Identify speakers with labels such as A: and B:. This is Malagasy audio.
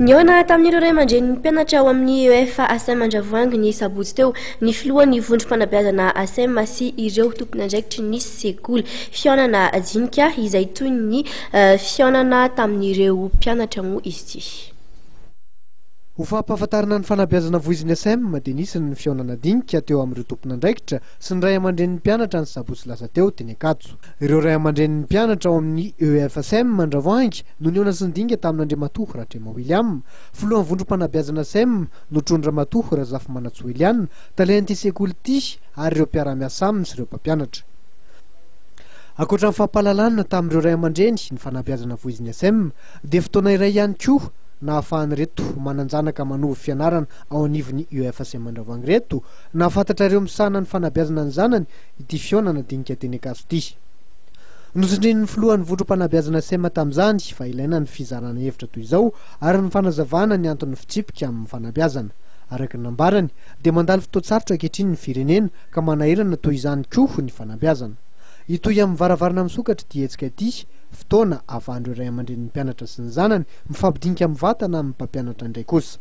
A: Niona tamin'ireo ray aman-dren'ny mpianatra ao amin'ny UEFA ASM Andravoahangy ny sabotsy teo ny filohan'ny vondrom-panabeazana ASM sy ireo tompon'andraikitry ny sekoly fihaonana jinika izay toy ny fihaonana tamin'ireo mpianatra moa izy ity.
B: Ho fampahafantarana ny fanabeazana voiziny ASM dia nisy ny fihaonana dinika teo amin'ireo tompon'andraikitra sy ny ray aman-dren'ny mpianatra ny sabotsy lasa teo teny Ankatso. Ireo ray aman-dren'ny mpianatra ao amin'ny UEFA ASM Andravoahangy no nihaona sy nidinika tamin'Andriamatoa Ratrema William, filohan'ny vondrom-panabeazana ASM no Trondramatoa Razafy Manatsy talenty sekoly ity ary ireo mpiara-miasa aminy sy ireo mpampianatra. Ankoatra ny fampahalalana tamin'ireo ray aman-dreny ny fanabeazana voiziny ASM dia fotoana iray ihany koa na ahafahany reto mananjanaka manovy fianarana ao anivon'ny UEFA ASM Andravoahangy reto na afantatra ireo misahana ny fanabeazana ny zanany ity fihaonana dinika teny Ankatso ity. Nosindrin'ny filohan'ny vondrom-panabeazana ASM tamin'izany fa ilaina ny fizarana hevitra toy izao ary ny fanazavana ny antony fitsipika amin'ny fanabeazana. Araka ny nambarany dia mandalo fotoan-tsarotra ankehitriny ny firenena ka manahirana toy izany koa ny fanabeazana. Itoy amin'ny varavarana misokatra dia hetsika ity fotoana ahafahan'ireo ray aman-dren'ny mpianatra sy ny zanany mifampidinika amin'ny vatana amin'ny mpampianatra indray kosa.